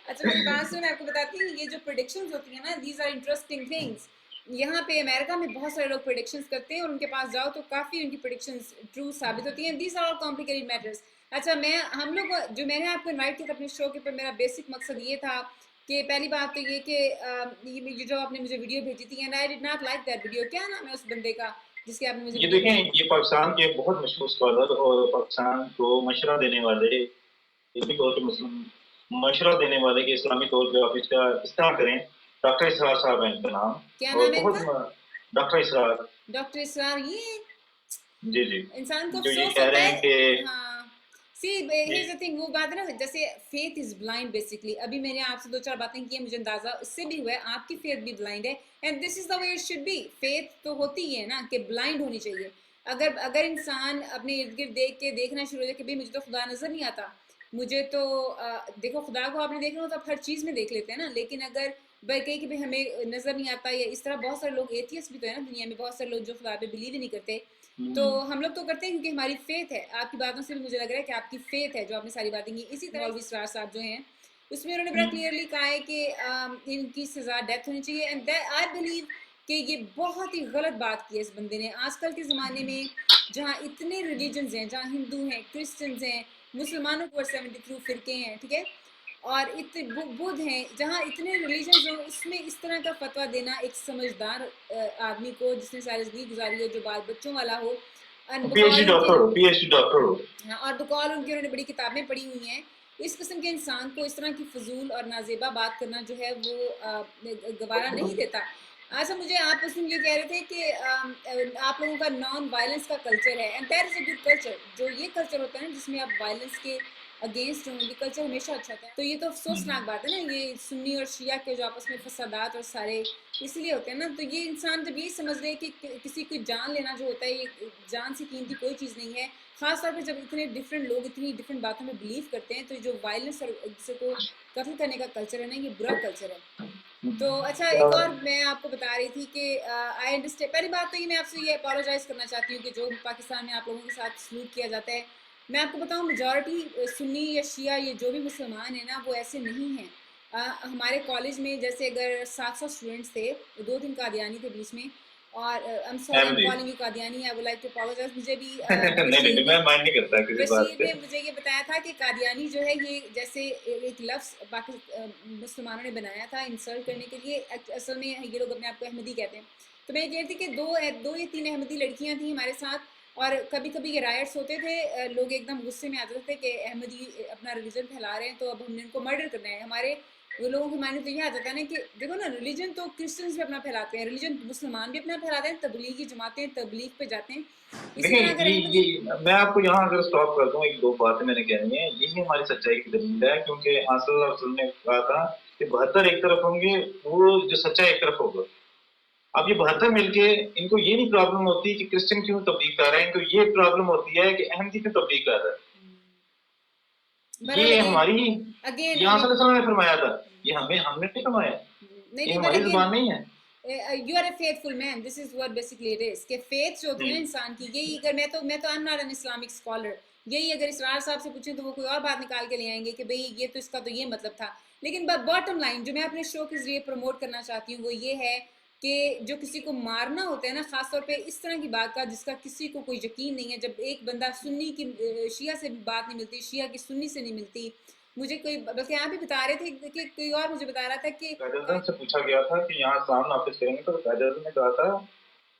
اچھا میری بات سن، آپ کو بتاتی ہوں یہ جو پریڈکشنز ہوتی ہیں نا، دیز آر انٹرسٹنگ تھنگس. یہاں پہ امریکہ میں بہت سارے لوگ پریڈکشنز کرتے ہیں اور ان کے پاس جاؤ تو کافی ان کی پریڈکشنز ٹرو ثابت ہوتی ہیں. These are complicated matters. اچھا ہم لوگ جو میں نے آپ کو انوائٹ کیا تھا اپنے شو کے اوپر، میرا بیسک مقصد یہ تھا کہ پہلی بات تو یہ کہ یہ جو آپ نے مجھے ویڈیو بھیجی تھی، and I did not like that video. کیا نام ہے اس بندے کا جس کے آپ نے مجھے یہ ویڈیو دیکھیں، بھیجی؟ یہ پاکستان کے بہت مشہور اسکالر اور پاکستان کو مشورہ دینے والے، اسی طور پہ مسلم مشورہ دینے والے کہ اسلامی طور پہ آپ اس طرح کریں. ڈاکٹر اسرار صاحب ہیں ان کا نام، کیا اور نام ہے ان کا؟ بہت ڈاکٹر اسرار. ڈاکٹر اسرار. یہ جی جی، انسان کو جو یہ افسوس کہہ ہوتا رہے ہیں ہے. کہ ہاں سی ہیئرز دی تھنگ، وہ بات ہے نا، جیسے فیتھ از بلائنڈ بیسکلی. ابھی میں نے آپ سے دو چار باتیں کی ہیں، مجھے اندازہ اس سے بھی ہوا ہے آپ کی فیتھ بھی بلائنڈ ہے، and this is the way it should be. Faith تو ہوتی ہی ہے نا کہ بلائنڈ ہونی چاہیے. اگر انسان اپنے ارد گرد دیکھنا شروع ہو جائے کہ بھائی مجھے تو خدا نظر نہیں آتا، مجھے تو دیکھو خدا کو آپ نے دیکھنا ہو تو آپ ہر چیز میں دیکھ لیتے ہیں نا، لیکن اگر بھائی کہیں کہ ہمیں نظر نہیں آتا یا اس طرح، بہت سارے لوگ ایتھیسٹ بھی تو ہے نا دنیا میں، بہت سارے لوگ جو خدا پہ بلیو ہی نہیں کرتے. تو ہم لوگ تو کرتے ہیں کیونکہ ہماری فیتھ ہے. آپ کی باتوں سے بھی مجھے لگ رہا ہے کہ آپ کی فیتھ ہے جو آپ نے ساری باتیں کی. اسی طرح مولوی اسرار صاحب جو ہیں اس میں انہوں نے بڑا کلیئرلی کہا ہے کہ ان کی سزا ڈیتھ ہونی چاہیے. اینڈ آئی بلیو کہ یہ بہت ہی غلط بات کی ہے اس بندے نے. آج کل کے زمانے میں جہاں اتنے ریلیجنز ہیں، جہاں ہندو ہیں، کرسچنز ہیں، مسلمانوں کو 73 فرقے ہیں، ٹھیک ہے، اور بدھ ہیں، جہاں اتنے ریلیجنز ہوں، اس میں اس طرح کا فتویٰ دینا ایک سمجھدار آدمی کو جس نے ساری زندگی گزاری ہو، جو بال بچوں والا ہو، پی ایچ ڈی ڈاکٹر ہو، پی ایچ ڈی ڈاکٹر ہو، اور بقول ان کی انہوں نے بڑی کتابیں پڑھی ہوئی ہیں، اس قسم کے انسان کو اس طرح کی فضول اور نازیبا بات کرنا جو ہے وہ گوارا نہیں دیتا. اچھا مجھے آپ اس میں یہ کہہ رہے تھے کہ آپ لوگوں کا نان وائلنس کا کلچر ہے، and that is a good culture. جو یہ کلچر ہوتا ہے نا جس میں آپ وائلنس کے اگینسٹ ہوں، یہ کلچر ہمیشہ اچھا ہوتا ہے. تو یہ تو افسوسناک بات ہے نا، یہ سنی اور شیعہ کے جو آپس میں فسادات اور سارے اس لیے ہوتے ہیں نا. تو یہ انسان جب یہ سمجھ لے کہ کسی کی جان لینا جو ہوتا ہے یہ جان سے قیمتی کوئی چیز نہیں ہے، خاص طور پہ جب اتنے ڈفرینٹ لوگ اتنی ڈفرینٹ باتوں میں بلیو کرتے ہیں، تو جو وائلنس اور کسی کو قتل کرنے کا کلچر ہے نا، یہ برا کلچر ہے. تو اچھا ایک اور میں آپ کو بتا رہی تھی کہ آئی انڈرسٹینڈ. پہلی بات تو یہ میں آپ سے یہ اپالوجائز کرنا چاہتی ہوں کہ جو پاکستان میں آپ لوگوں کے ساتھ سلوک کیا جاتا ہے. میں آپ کو بتاؤں میجورٹی سنی یا شیعہ یہ جو بھی مسلمان ہیں نا وہ ایسے نہیں ہیں. ہمارے کالج میں جیسے اگر 700 اسٹوڈنٹس تھے، 2 قادیانی تھے بیچ میں، اور I'm sorry I'm calling you Qadiani, I would like to apologize. مجھے بھی نہیں میں مائنڈ نہیں کرتا کسی بات بشیر پہ. نے مجھے یہ بتایا تھا کہ قادیانی جو ہے یہ جیسے ایک لفظ مسلمانوں نے بنایا تھا انسلٹ کرنے کے لیے. اصل میں یہ لوگ اپنے آپ کو احمدی کہتے ہیں. تو میں یہ کہتی تھی کہ 2 یا 3 احمدی لڑکیاں تھیں ہمارے ساتھ، اور کبھی کبھی یہ رائٹس ہوتے تھے، لوگ ایک دم غصے میں آتے تھے کہ احمدی اپنا ریلیجن پھیلا رہے ہیں تو اب ہم نے ان کو مرڈر کرنا ہے. ہمارے وہ لوگوں کے معنی تو یہ آ جاتا ہے نا کہ دیکھو نا، ریلیجن تو کرسچنس بھی اپنا پھیلاتے ہیں، ریلیجن مسلمان بھی اپنا پھیلاتے ہیں، تبلیغی جماعتیں تبلیغ پہ جاتے ہیں. اسی طرح اگر احمدی میں آپ کو یہاں اگر اسٹاپ کر دوں، 1-2 باتیں میں نے کہنی ہیں. یہی ہماری سچائی کی دلیل ہے، کیونکہ صلی اللہ علیہ وسلم نے کہا تھا کہ 72 ایک طرف ہوں گے، وہ جو سچا ایک طرف ہوگا. اب یہ 72 مل کے ان کو یہ نہیں پرابلم ہوتی کہ کرسچن کیوں تبلیغ کر رہے ہیں، ان کو یہ پرابلم ہوتی ہے کہ احمدی کیوں تبلیغ کر رہا ہے. یہ ہماری یہاں صلی اللہ علیہ وسلم نے فرمایا تھا، یہ ہم نے نہیں فرمایا، یہ ہماری زبان نہیں ہے. You are a faithful man. This is what basically it is. کہ faith جو ہوتی ہے نا انسان کی، یہی اگر میں تو I'm not an Islamic scholar. یہی اگر اسرار صاحب سے پوچھیں تو وہ کوئی اور بات نکال کے لے آئیں گے کہ بھئی یہ تو اس کا تو یہ مطلب تھا. لیکن باٹم لائن جو میں اپنے شو کے ذریعے پروموٹ کرنا چاہتی ہوں وہ یہ ہے کہ جو کسی کو مارنا ہوتا ہے نا، خاص طور پہ اس طرح کی بات کا جس کا کسی کو کوئی یقین نہیں ہے، جب ایک بندہ سنی کی شیعہ سے بھی بات نہیں ملتی، شیعہ کی سنی سے نہیں ملتی. مجھے کوئی بلکہ آپ بھی بتا رہے تھے کہ کوئی اور مجھے بتا رہا تھا کہ قائد اعظم سے پوچھا گیا تھا کہ یہاں اسلام نافذ کریں گے، تو قائد اعظم نے کہا تھا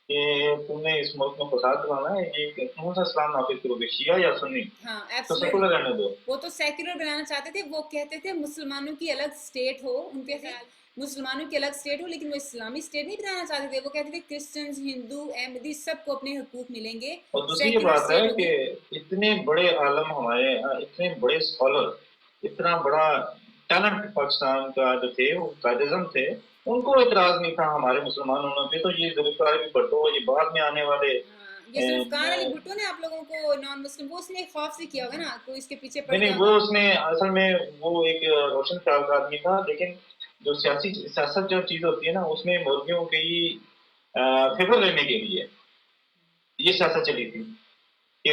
کہ تم نے اس ملک میں فساد کروانا ہے، یہ کون سا اسلام نافذ کرو گے، شیعہ یا سنی؟ ہاں تو سیکولر رہنے دو. وہ تو سیکولر بنانا چاہتے تھے. وہ کہتے تھے مسلمانوں کی الگ اسٹیٹ ہو، ان کے خیال مسلمانوں کی الگ اسٹیٹ ہو، لیکن وہ اسلامی اسٹیٹ نہیں بنانا چاہتے تھے. وہ کہتے تھے کرسچنز، ہندو، احمدی سب کو اپنے حقوق ملیں گے. اور دوسری یہ بات ہے کہ اتنے بڑے عالم ہمارے، اتنے بڑے اسکالر، اتنا بڑا ٹیلنٹ پاکستان کا جو تھے وہ قائد اعظم تھے، ان کو اعتراض نہیں تھا ہمارے مسلمان ہونے پہ. تو یہ ذوالفقار علی بھٹو، یہ بعد میں آنے والے، یہ ذوالفقار علی بھٹو نے آپ لوگوں کو نان مسلم، وہ اس نے خوف سے کیا ہوگا نا، کوئی اس کے پیچھے پڑ گیا نہیں، وہ اس نے اصل میں وہ ایک روشن خیال کا آدمی تھا، لیکن جو سیاست جو چیز ہوتی ہے نا، اس میں مولویوں کی فیور لینے کے لیے یہ سیاست چلی تھی کہ